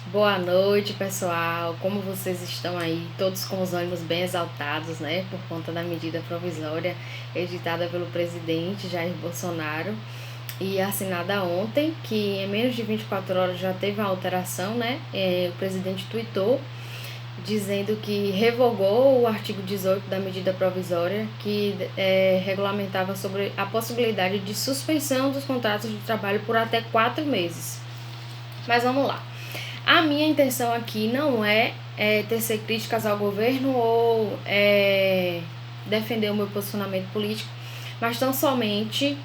Boa noite, pessoal. Como vocês estão aí? Todos com os ânimos bem exaltados, né? Por conta da medida provisória editada pelo presidente Jair Bolsonaro e assinada ontem, que em menos de 24 horas já teve uma alteração, né? O presidente tuitou dizendo que revogou o artigo 18 da medida provisória, que regulamentava sobre a possibilidade de suspensão dos contratos de trabalho por até 4 meses. Mas vamos lá. A minha intenção aqui não é tecer críticas ao governo ou defender o meu posicionamento político, mas tão somente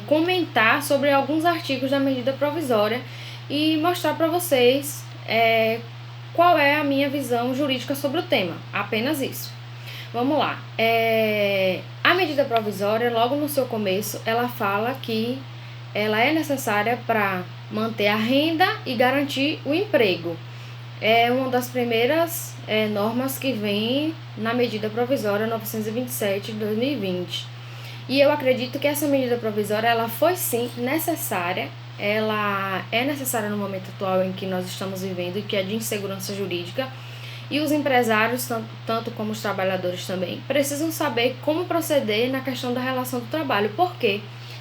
comentar sobre alguns artigos da medida provisória e mostrar para vocês qual é a minha visão jurídica sobre o tema. Apenas isso. Vamos lá. A medida provisória, logo no seu começo, ela fala que ela é necessária para manter a renda e garantir o emprego. É uma das primeiras normas que vem na medida provisória 927 de 2020. E eu acredito que essa medida provisória ela foi sim necessária. Ela é necessária no momento atual em que nós estamos vivendo, que é de insegurança jurídica. E os empresários, tanto como os trabalhadores também, precisam saber como proceder na questão da relação do trabalho, porque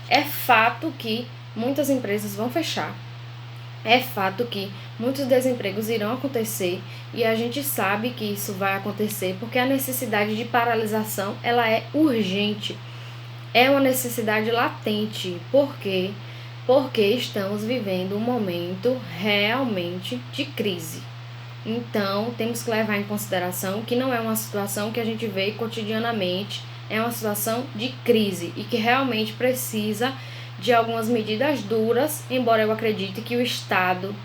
é fato que muitas empresas vão fechar, é fato que muitos desempregos irão acontecer e a gente sabe que isso vai acontecer porque a necessidade de paralisação ela é urgente, é uma necessidade latente, porque estamos vivendo um momento realmente de crise. Então, temos que levar em consideração que não é uma situação que a gente vê cotidianamente, é uma situação de crise e que realmente precisa de algumas medidas duras, embora eu acredite que o Estado,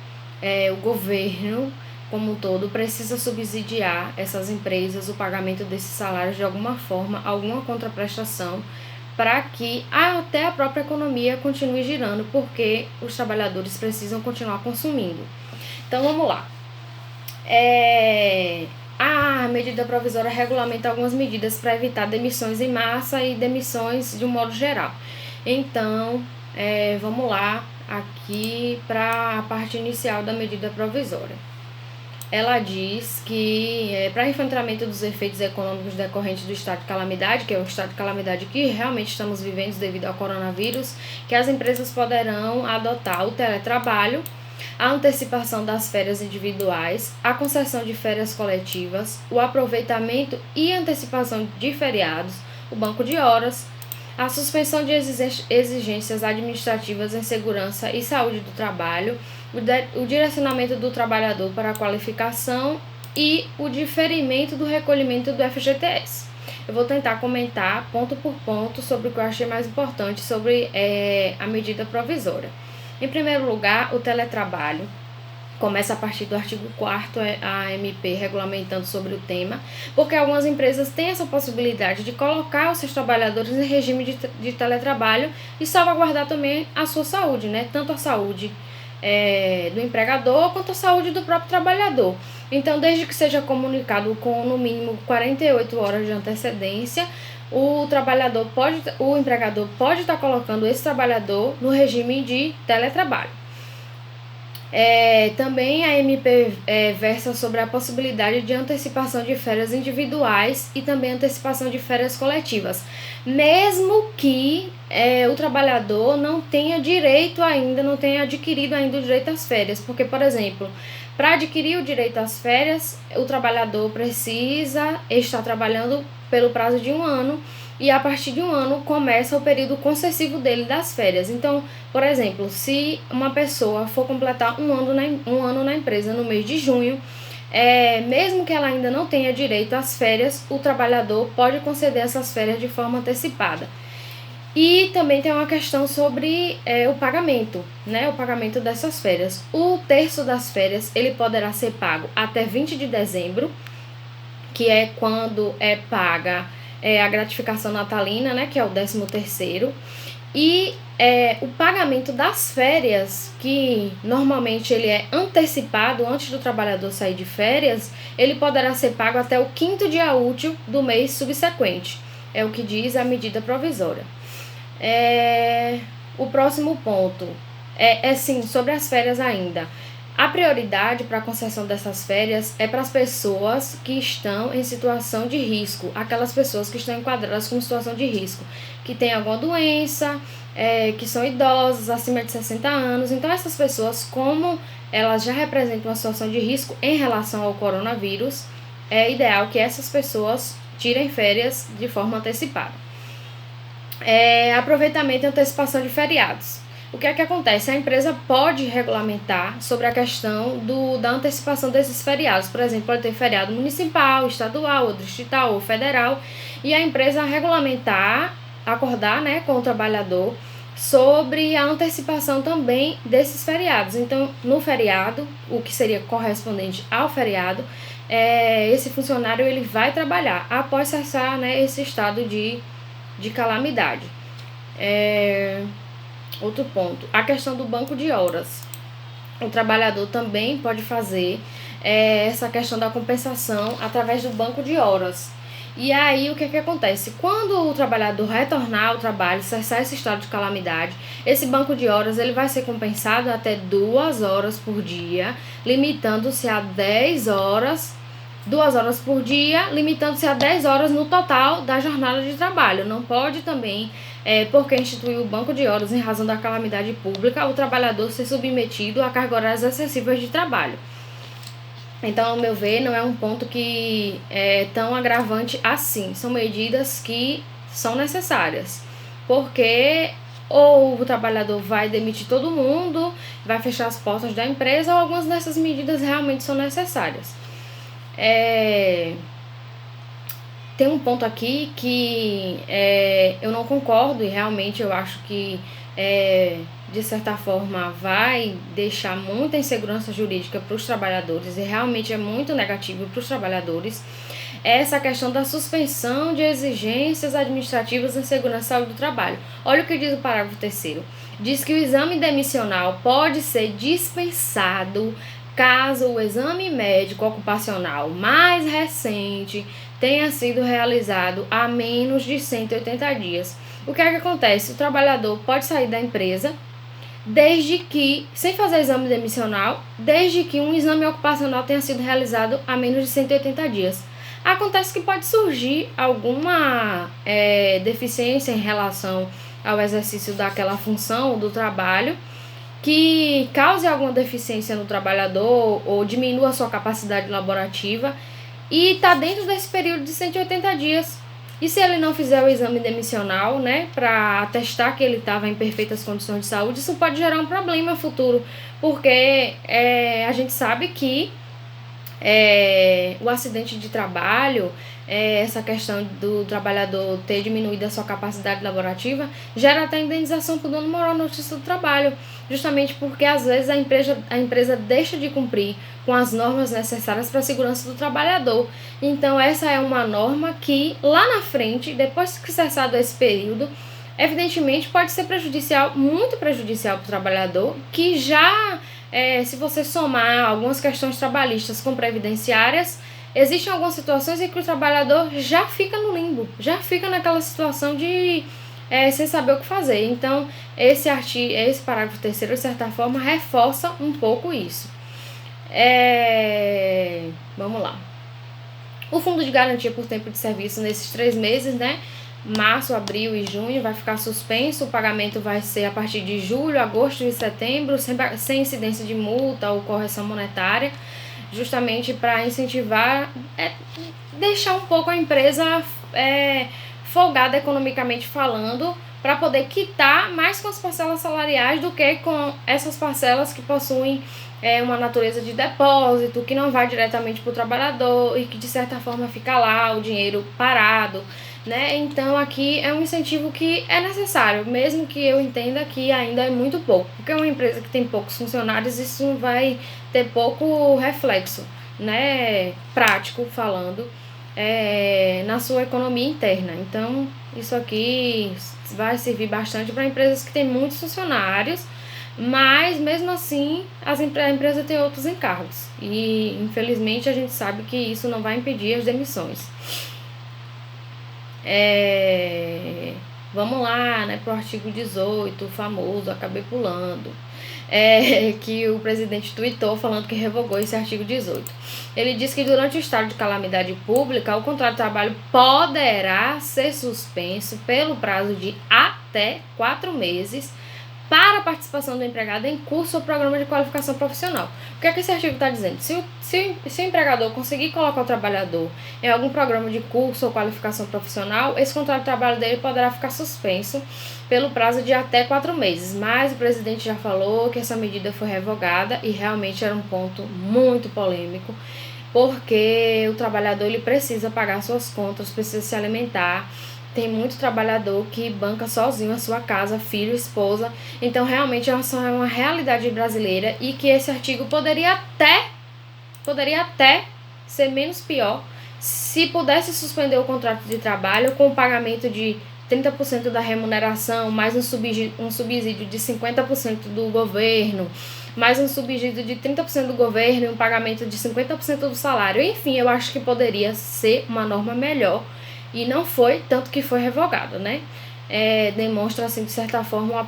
o governo como um todo, precisa subsidiar essas empresas, o pagamento desses salários de alguma forma, alguma contraprestação, para que até a própria economia continue girando, porque os trabalhadores precisam continuar consumindo. Então, vamos lá. A medida provisória regulamenta algumas medidas para evitar demissões em massa e demissões de um modo geral. Então, vamos lá aqui para a parte inicial da medida provisória. Ela diz que para enfrentamento dos efeitos econômicos decorrentes do estado de calamidade, que é o estado de calamidade que realmente estamos vivendo devido ao coronavírus, que as empresas poderão adotar o teletrabalho, a antecipação das férias individuais, a concessão de férias coletivas, o aproveitamento e antecipação de feriados, o banco de horas, a suspensão de exigências administrativas em segurança e saúde do trabalho, o direcionamento do trabalhador para a qualificação e o diferimento do recolhimento do FGTS. Eu vou tentar comentar ponto por ponto sobre o que eu achei mais importante sobre a medida provisória. Em primeiro lugar, o teletrabalho. Começa a partir do artigo 4º a MP regulamentando sobre o tema, porque algumas empresas têm essa possibilidade de colocar os seus trabalhadores em regime de teletrabalho e salvaguardar também a sua saúde, né? Tanto a saúde do empregador quanto a saúde do próprio trabalhador. Então, desde que seja comunicado com no mínimo 48 horas de antecedência, o empregador pode estar colocando esse trabalhador no regime de teletrabalho. Também a MP versa sobre a possibilidade de antecipação de férias individuais e também antecipação de férias coletivas, mesmo que o trabalhador não tenha direito ainda, não tenha adquirido ainda o direito às férias, porque, por exemplo, para adquirir o direito às férias, o trabalhador precisa estar trabalhando pelo prazo de 1 ano, e a partir de 1 ano começa o período concessivo dele das férias. Então, por exemplo, se uma pessoa for completar um ano na empresa no mês de junho, mesmo que ela ainda não tenha direito às férias, o trabalhador pode conceder essas férias de forma antecipada. E também tem uma questão sobre o pagamento, né? O pagamento dessas férias. O terço das férias ele poderá ser pago até 20 de dezembro, que é quando é paga a gratificação natalina, né, que é o 13º, e o pagamento das férias, que normalmente ele é antecipado antes do trabalhador sair de férias, ele poderá ser pago até o 5º dia útil do mês subsequente, é o que diz a medida provisória. O próximo ponto sim, sobre as férias ainda. A prioridade para a concessão dessas férias é para as pessoas que estão em situação de risco, aquelas pessoas que estão enquadradas como situação de risco, que têm alguma doença, que são idosas, acima de 60 anos. Então, essas pessoas, como elas já representam uma situação de risco em relação ao coronavírus, é ideal que essas pessoas tirem férias de forma antecipada. Aproveitamento e antecipação de feriados. O que é que acontece? A empresa pode regulamentar sobre a questão da antecipação desses feriados. Por exemplo, pode ter feriado municipal, estadual, ou distrital ou federal, e a empresa regulamentar, acordar, né, com o trabalhador sobre a antecipação também desses feriados. Então, no feriado, o que seria correspondente ao feriado, esse funcionário ele vai trabalhar após cessar, né, esse estado de calamidade. Outro ponto, a questão do banco de horas. O trabalhador também pode fazer essa questão da compensação através do banco de horas. E aí, o que acontece? Quando o trabalhador retornar ao trabalho, cessar esse estado de calamidade, esse banco de horas ele vai ser compensado até 2 horas por dia, limitando-se a 10 horas, 2 horas por dia, limitando-se a 10 horas no total da jornada de trabalho. Não pode também, porque instituiu o banco de horas em razão da calamidade pública, o trabalhador ser submetido a cargas horárias excessivas de trabalho. Então, ao meu ver, não é um ponto que é tão agravante assim. São medidas que são necessárias, porque ou o trabalhador vai demitir todo mundo, vai fechar as portas da empresa, ou algumas dessas medidas realmente são necessárias. Tem um ponto aqui que eu não concordo e realmente eu acho que de certa forma vai deixar muita insegurança jurídica para os trabalhadores e realmente é muito negativo para os trabalhadores, essa questão da suspensão de exigências administrativas em segurança e saúde do trabalho. Olha o que diz o parágrafo 3º. Diz que o exame demissional pode ser dispensado caso o exame médico ocupacional mais recente tenha sido realizado há menos de 180 dias. O que é que acontece? O trabalhador pode sair da empresa desde que, sem fazer exame demissional, desde que um exame ocupacional tenha sido realizado há menos de 180 dias. Acontece que pode surgir alguma deficiência em relação ao exercício daquela função do trabalho, que cause alguma deficiência no trabalhador ou diminua a sua capacidade laborativa e está dentro desse período de 180 dias. E se ele não fizer o exame demissional, né, para atestar que ele estava em perfeitas condições de saúde, isso pode gerar um problema futuro, porque a gente sabe que o acidente de trabalho, essa questão do trabalhador ter diminuído a sua capacidade laborativa, gera até indenização por dano moral na justiça do trabalho, justamente porque às vezes a empresa deixa de cumprir com as normas necessárias para a segurança do trabalhador. Então essa é uma norma que lá na frente, depois que cessado esse período, evidentemente pode ser prejudicial, muito prejudicial para o trabalhador, que já se você somar algumas questões trabalhistas com previdenciárias, existem algumas situações em que o trabalhador já fica no limbo, já fica naquela situação de sem saber o que fazer. Então, esse parágrafo 3º, de certa forma, reforça um pouco isso. Vamos lá. O fundo de garantia por tempo de serviço nesses 3 meses, né? Março, abril e junho vai ficar suspenso, o pagamento vai ser a partir de julho, agosto e setembro, sem incidência de multa ou correção monetária, justamente para incentivar, deixar um pouco a empresa folgada economicamente falando, para poder quitar mais com as parcelas salariais do que com essas parcelas que possuem uma natureza de depósito, que não vai diretamente para o trabalhador e que de certa forma fica lá o dinheiro parado, né? Então aqui é um incentivo que é necessário, mesmo que eu entenda que ainda é muito pouco, porque uma empresa que tem poucos funcionários, isso vai ter pouco reflexo, né, prático falando, na sua economia interna. Então isso aqui vai servir bastante para empresas que têm muitos funcionários, mas mesmo assim a empresa tem outros encargos e infelizmente a gente sabe que isso não vai impedir as demissões. Vamos lá, né, pro artigo 18, o famoso, acabei pulando. que o presidente tuitou falando que revogou esse artigo 18. Ele disse que durante o estado de calamidade pública, o contrato de trabalho poderá ser suspenso pelo prazo de até 4 meses para a participação do empregado em curso ou programa de qualificação profissional. O que é que esse artigo está dizendo? Se o empregador conseguir colocar o trabalhador em algum programa de curso ou qualificação profissional, esse contrato de trabalho dele poderá ficar suspenso pelo prazo de até 4 meses. Mas o presidente já falou que essa medida foi revogada e realmente era um ponto muito polêmico, porque o trabalhador ele precisa pagar suas contas, precisa se alimentar. Tem muito trabalhador que banca sozinho a sua casa, filho, esposa. Então, realmente, essa é uma realidade brasileira e que esse artigo poderia até ser menos pior se pudesse suspender o contrato de trabalho com o pagamento de 30% da remuneração, mais um subsídio de 50% do governo, mais um subsídio de 30% do governo e um pagamento de 50% do salário. Enfim, eu acho que poderia ser uma norma melhor. E não foi, tanto que foi revogado, né? Demonstra, assim, de certa forma, um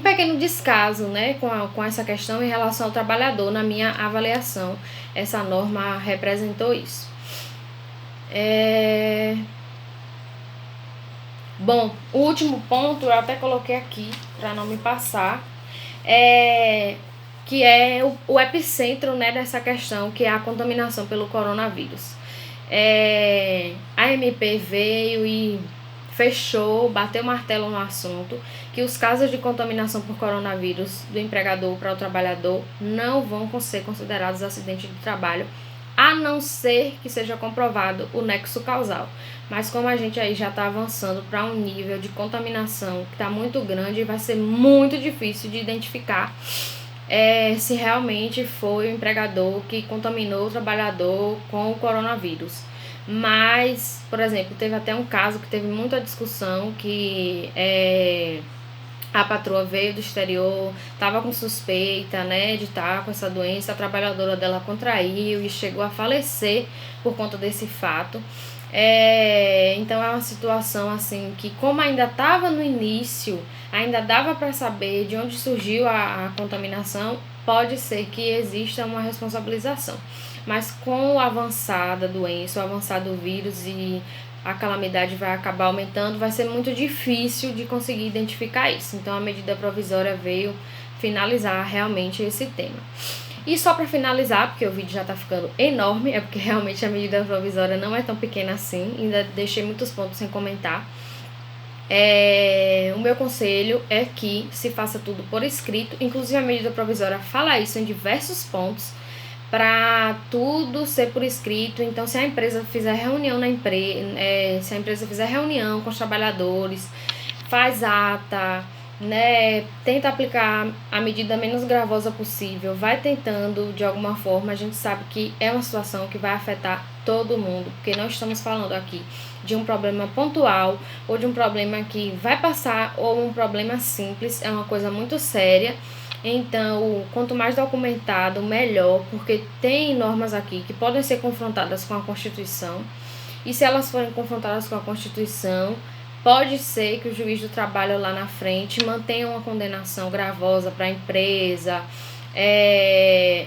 pequeno descaso, né, com essa questão em relação ao trabalhador. Na minha avaliação, essa norma representou isso. Bom, o último ponto eu até coloquei aqui, para não me passar, que é o epicentro, né, dessa questão, que é a contaminação pelo coronavírus. A MP veio e fechou, bateu o martelo no assunto, que os casos de contaminação por coronavírus do empregador para o trabalhador não vão ser considerados acidente de trabalho, a não ser que seja comprovado o nexo causal. Mas como a gente aí já está avançando para um nível de contaminação que está muito grande, vai ser muito difícil de identificar se realmente foi o empregador que contaminou o trabalhador com o coronavírus. Mas, por exemplo, teve até um caso que teve muita discussão, que a patroa veio do exterior, estava com suspeita, né, de estar com essa doença, a trabalhadora dela contraiu e chegou a falecer por conta desse fato. Então é uma situação assim que, como ainda estava no início, ainda dava para saber de onde surgiu a contaminação, pode ser que exista uma responsabilização. Mas com o avançar da doença, o avançar do vírus e a calamidade vai acabar aumentando, vai ser muito difícil de conseguir identificar isso. Então a medida provisória veio finalizar realmente esse tema. E só para finalizar, porque o vídeo já tá ficando enorme, é porque realmente a medida provisória não é tão pequena assim, ainda deixei muitos pontos sem comentar. O meu conselho é que se faça tudo por escrito, inclusive a medida provisória fala isso em diversos pontos, para tudo ser por escrito. Então, se a empresa fizer reunião se a empresa fizer reunião com os trabalhadores, faz ata, né, tenta aplicar a medida menos gravosa possível, vai tentando de alguma forma. A gente sabe que é uma situação que vai afetar todo mundo, porque não estamos falando aqui de um problema pontual ou de um problema que vai passar ou um problema simples, é uma coisa muito séria. Então, quanto mais documentado, melhor, porque tem normas aqui que podem ser confrontadas com a Constituição, e se elas forem confrontadas com a Constituição, pode ser que o juiz do trabalho lá na frente mantenha uma condenação gravosa para a empresa,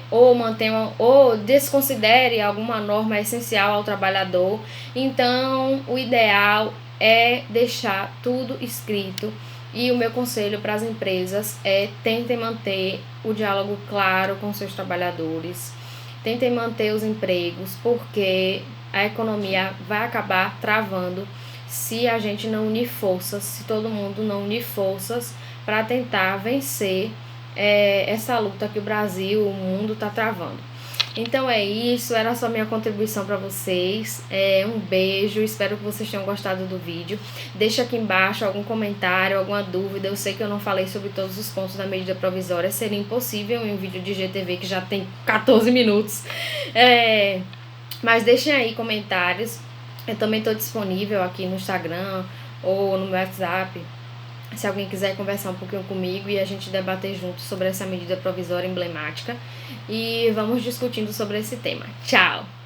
ou desconsidere alguma norma essencial ao trabalhador. Então, o ideal é deixar tudo escrito. E o meu conselho para as empresas é: tentem manter o diálogo claro com seus trabalhadores, tentem manter os empregos, porque a economia vai acabar travando se a gente não unir forças, se todo mundo não unir forças para tentar vencer essa luta que o Brasil, o mundo está travando. Então é isso, era só minha contribuição para vocês. Um beijo, espero que vocês tenham gostado do vídeo. Deixa aqui embaixo algum comentário, alguma dúvida. Eu sei que eu não falei sobre todos os pontos da medida provisória, seria impossível em um vídeo de GTV que já tem 14 minutos. Mas deixem aí comentários. Eu também estou disponível aqui no Instagram ou no WhatsApp, se alguém quiser conversar um pouquinho comigo e a gente debater junto sobre essa medida provisória emblemática. E vamos discutindo sobre esse tema. Tchau!